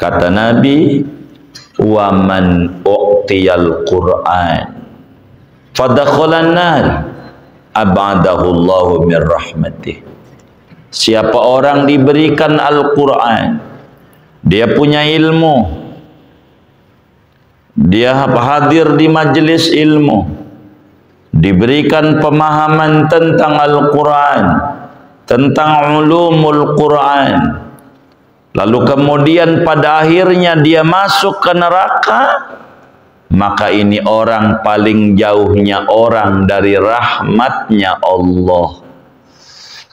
Kata Nabi, wa man u'tiyal Qur'an fadakhalan nar ab'adahu Allahu min rahmatih. Siapa orang diberikan Al-Quran, dia punya ilmu, dia hadir di majelis ilmu, diberikan pemahaman tentang Al-Quran, tentang ulumul Quran, lalu kemudian pada akhirnya dia masuk ke neraka, maka ini orang paling jauhnya orang dari rahmatnya Allah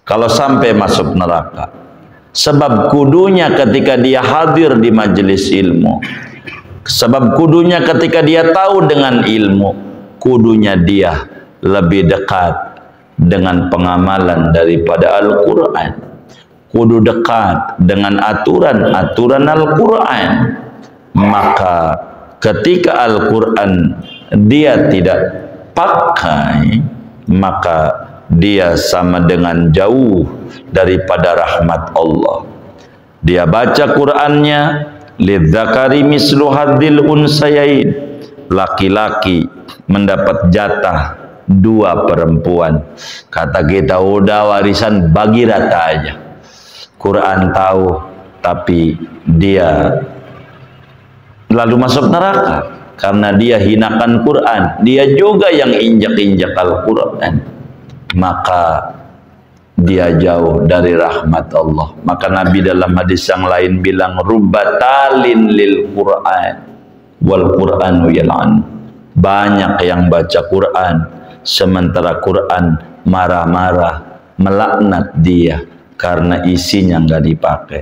kalau sampai masuk neraka. Sebab kudunya ketika dia hadir di majelis ilmu, sebab kudunya ketika dia tahu dengan ilmu, kudunya dia lebih dekat dengan pengamalan daripada Al-Quran, kudu dekat dengan aturan-aturan Al-Quran. Maka ketika Al-Quran dia tidak pakai, maka dia sama dengan jauh daripada rahmat Allah. Dia baca Qurannya, lidzakari mislu hadzil unsayain, laki-laki mendapat jatah 2 perempuan. Kata kita, udah warisan bagi rata aja. Quran tahu, tapi dia lalu masuk neraka karena dia hinakan Quran, dia juga yang injak-injak Al-Quran, maka dia jauh dari rahmat Allah. Maka Nabi dalam hadis yang lain bilang, rubbatalin lil Quran wal Quranu yal'an. Banyak yang baca Quran sementara Quran marah-marah melaknat dia karena isinya nggak dipakai.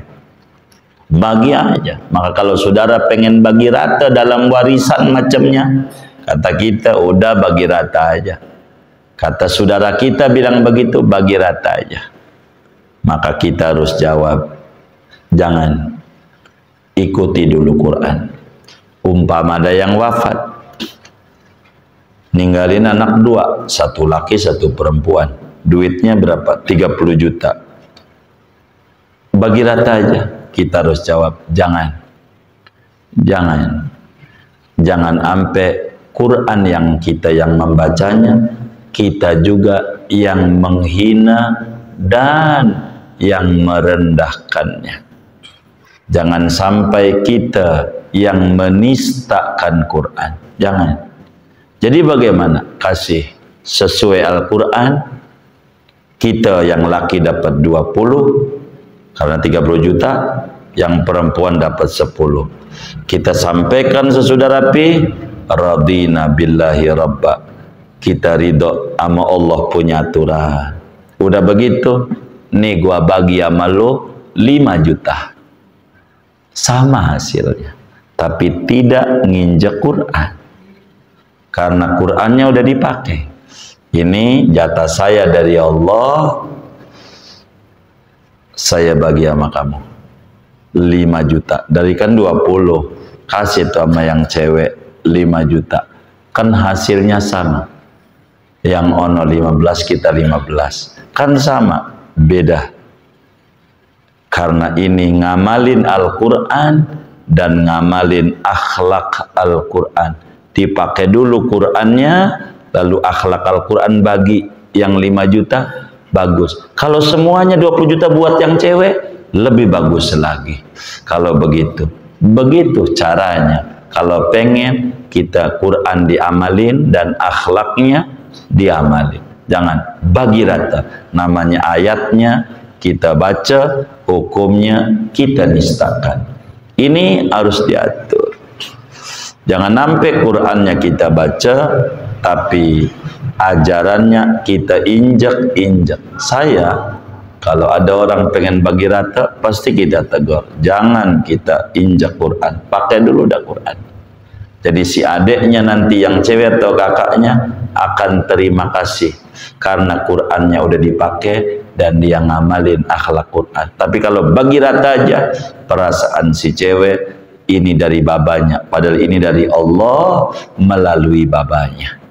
Bagi aja. Maka kalau saudara pengen bagi rata dalam warisan macamnya, kata kita udah bagi rata aja. Kata saudara kita bilang begitu, bagi rata aja. Maka kita harus jawab, jangan, ikuti dulu Quran. Umpama ada yang wafat, ninggalin anak 2, 1 laki 1 perempuan, duitnya berapa? 30 juta. Bagi rata aja. Kita harus jawab, jangan sampai Quran yang kita yang membacanya, kita juga yang menghina dan yang merendahkannya. Jangan sampai kita yang menistakan Quran. Jangan. Jadi bagaimana? Kasih sesuai Al-Quran. Kita yang laki dapat 20 karena 30 juta, yang perempuan dapat 10. Kita sampaikan sesudah rapi, radina billahi rabba. Kita ridho sama Allah punya aturan. Udah begitu, nih gua bagi sama lu 5 juta. Sama hasilnya. Tapi tidak nginjek Quran. Karena Qurannya udah dipakai. Ini jatah saya dari Allah, saya bagi sama kamu 5 juta. Dari kan 20, kasih tuh sama yang cewek 5 juta. Kan hasilnya sama. Yang ono 15, kita 15. Kan sama, beda. Karena ini ngamalin Al-Quran dan ngamalin akhlak Al-Quran. Dipakai dulu Qurannya, lalu akhlak Al-Quran bagi yang 5 juta, bagus. Kalau semuanya 20 juta buat yang cewek, lebih bagus lagi. Kalau begitu caranya. Kalau pengen kita Quran diamalin dan akhlaknya diamalin. Jangan bagi rata. Namanya ayatnya kita baca, hukumnya kita nistakan. Ini harus diatur. Jangan sampai Qurannya kita baca, tapi ajarannya kita injak-injak. Saya, kalau ada orang pengen bagi rata, pasti kita tegur. Jangan kita injak Quran. Pakai dulu dah Quran. Jadi si adeknya nanti yang cewek atau kakaknya akan terima kasih. Karena Qurannya udah dipakai dan dia ngamalin akhlak Quran. Tapi kalau bagi rata aja, perasaan si cewek ini dari babanya. Padahal ini dari Allah melalui babanya.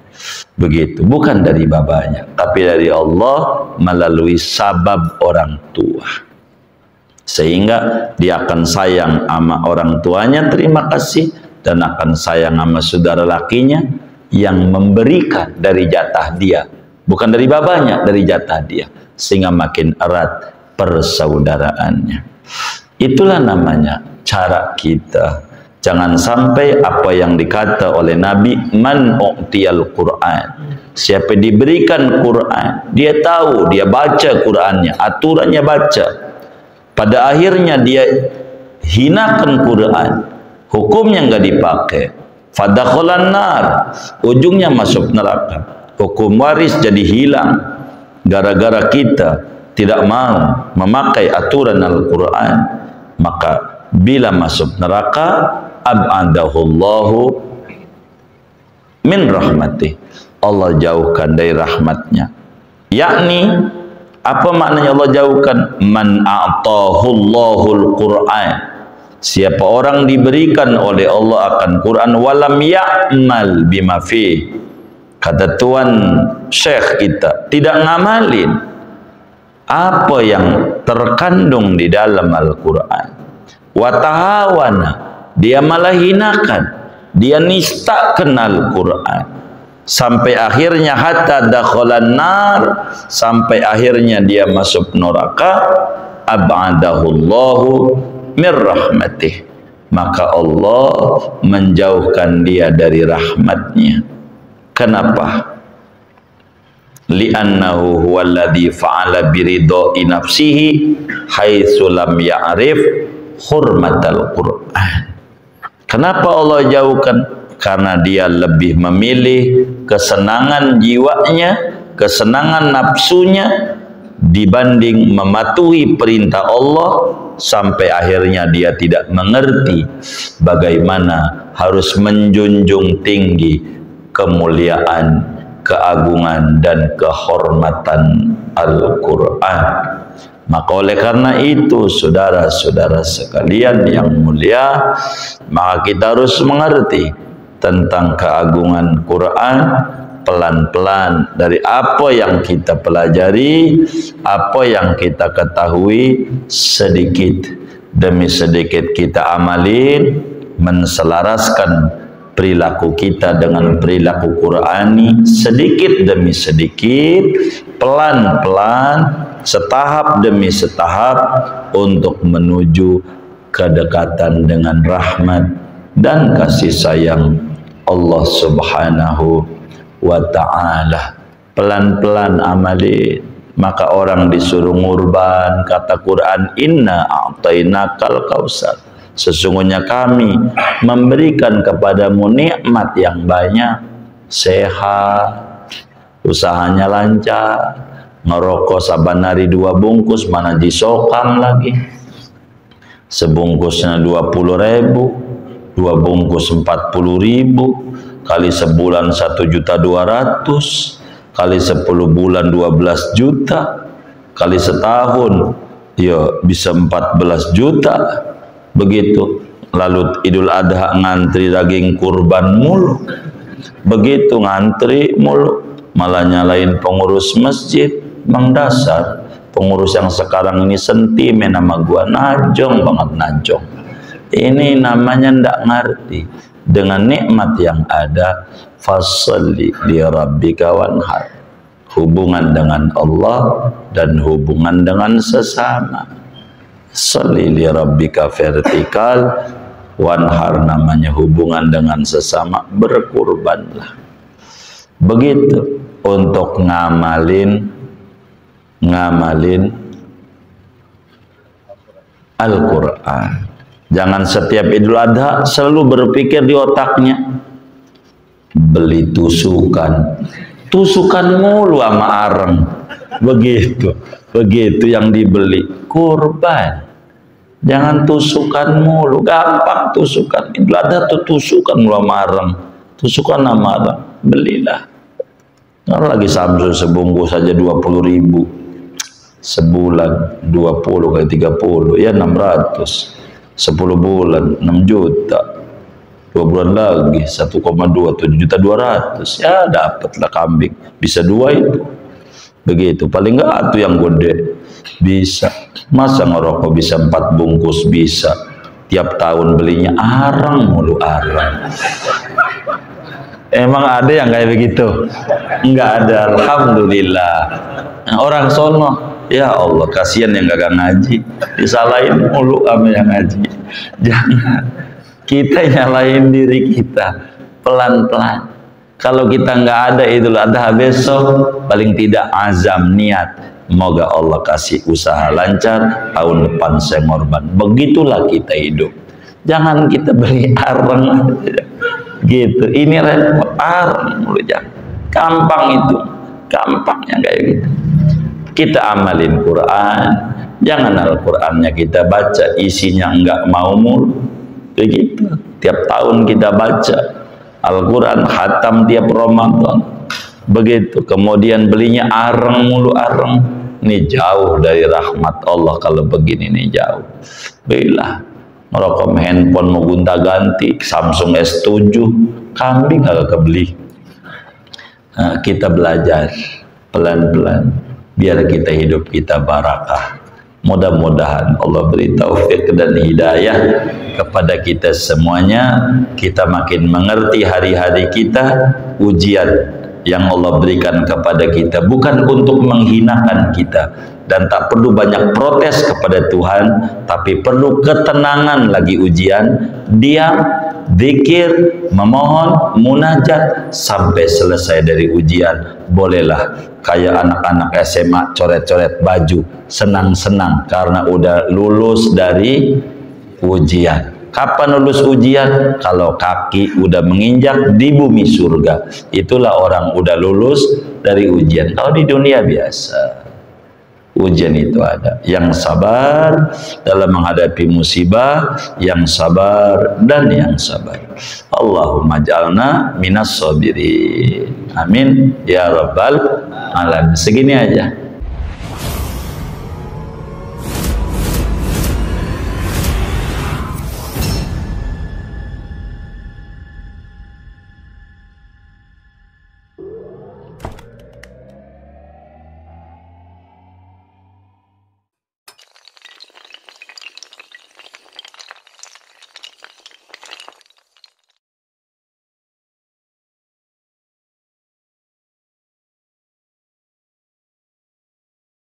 Begitu, bukan dari babanya, tapi dari Allah melalui sabab orang tua. sehingga dia akan sayang sama orang tuanya, terima kasih, dan akan sayang sama saudara lakinya yang memberikan dari jatah dia, bukan dari babanya, dari jatah dia, sehingga makin erat persaudaraannya. Itulah namanya cara kita. Jangan sampai apa yang dikata oleh Nabi, man u'tiyal Qur'an, siapa diberikan Quran, dia tahu, dia baca Qurannya, aturannya baca, pada akhirnya dia hinakan Quran, hukumnya enggak dipakai, fadakhalan nar, ujungnya masuk neraka. Hukum waris jadi hilang gara-gara kita tidak mau memakai aturan Al-Quran. Maka bila masuk neraka, ab'adahullahu min rahmatih, Allah jauhkan dari rahmatnya. Yakni apa maknanya Allah jauhkan? Man a'tahullahul Qur'an, siapa orang diberikan oleh Allah akan Quran, walam ya'mal bima fi, kata Tuan Syekh kita, tidak ngamalin apa yang terkandung di dalam Al-Quran, watahawana, dia malah hinakan, dia nistakan Al-Quran, sampai akhirnya hatta dakhalan nar, sampai akhirnya dia masuk neraka, ab'adahullahu min rahmatih, maka Allah menjauhkan dia dari rahmatnya. Kenapa? Li'annahu huwallazi fa'ala biridha'i nafsihi haitsu lam ya'rif hurmatal Qur'an. Kenapa Allah jauhkan? Karena dia lebih memilih kesenangan jiwanya, kesenangan nafsunya dibanding mematuhi perintah Allah, sampai akhirnya dia tidak mengerti bagaimana harus menjunjung tinggi kemuliaan, keagungan dan kehormatan Al-Quran. Maka oleh karena itu, saudara-saudara sekalian yang mulia, maka kita harus mengerti tentang keagungan Quran pelan-pelan, dari apa yang kita pelajari, apa yang kita ketahui, sedikit demi sedikit kita amalin, menselaraskan perilaku kita dengan perilaku Qurani, sedikit demi sedikit, pelan-pelan, setahap demi setahap, untuk menuju kedekatan dengan rahmat dan kasih sayang Allah Subhanahu wa ta'ala. Pelan-pelan amalin. Maka orang disuruh ngurban, kata Quran, inna a'tainakal kausar, sesungguhnya kami memberikan kepadamu nikmat yang banyak, sehat, usahanya lancar, ngerokok saban hari 2 bungkus, mana jisokam lagi, sebungkusnya 20.000, 2 bungkus 40.000, kali sebulan 1.200.000, kali 10 bulan 12 juta, kali setahun ya bisa 14 juta. Begitu. Lalu Idul Adha ngantri daging kurban mulu, begitu ngantri mulu, malah nyalain pengurus masjid. Mang dasar pengurus yang sekarang ini sentimen sama gua, najong banget, najong. Ini namanya ndak ngerti dengan nikmat yang ada. Fasholli li rabbika wanhar, hubungan dengan Allah dan hubungan dengan sesama. Sholli li rabbika vertikal, wanhar namanya hubungan dengan sesama, berkurbanlah. Begitu untuk ngamalin Al-Quran. Jangan setiap Idul Adha selalu berpikir di otaknya beli tusukan mulu sama areng, begitu yang dibeli kurban. Jangan tusukan mulu, gampang tusukan. Idul Adha tuh tusukan mulu sama areng, tusukan sama areng, belilah. Kalau lagi Samsung sebungkus saja 20.000, sebulan 20 kali 30 ya 600, 10 bulan 6 juta, 2 bulan lagi 1,2, 7.200.000, ya dapatlah kambing, bisa 2 itu. Begitu, paling enggak tuh yang gede bisa. Masa ngerokok bisa 4 bungkus bisa. Tiap tahun belinya arang mulu arang. Emang ada yang kayak begitu? Enggak ada, alhamdulillah. Nah, orang sono, ya Allah kasihan yang gak ngaji, disalahin mulu sama yang ngaji. Jangan, kita nyalahin diri kita pelan-pelan. Kalau kita nggak ada Idul Adha besok, paling tidak azam niat, semoga Allah kasih usaha lancar, tahun depan saya ngorban. Begitulah kita hidup. Jangan kita beli areng gitu. Ini repot, areng mulu, jangan. Gampang itu, gampangnya kayak gitu. Kita amalin Quran, jangan Al-Qurannya kita baca isinya nggak mau mulu. Begitu, tiap tahun kita baca Al-Quran, khatam tiap Ramadan. Begitu, kemudian belinya areng mulu areng. Ini jauh dari rahmat Allah kalau begini, nih jauh. Bila ngerokok handphone mau gonta-ganti, Samsung S7, kambing nggak kebeli. Nah, kita belajar pelan-pelan, biar kita hidup kita barakah. Mudah-mudahan Allah beri taufik dan hidayah kepada kita semuanya. Kita makin mengerti hari-hari kita, ujian yang Allah berikan kepada kita bukan untuk menghinakan kita, dan tak perlu banyak protes kepada Tuhan, tapi perlu ketenangan lagi ujian, diam, zikir, memohon, munajat sampai selesai dari ujian. Bolehlah kayak anak-anak SMA coret-coret baju, senang-senang karena udah lulus dari ujian. Kapan lulus ujian? Kalau kaki udah menginjak di bumi surga, itulah orang udah lulus dari ujian. Kalau di dunia biasa, ujian itu ada. Yang sabar dalam menghadapi musibah, yang sabar dan yang sabar. Allahumma ja'alna minas sabirin. Amin ya rabbal alamin. Segini aja.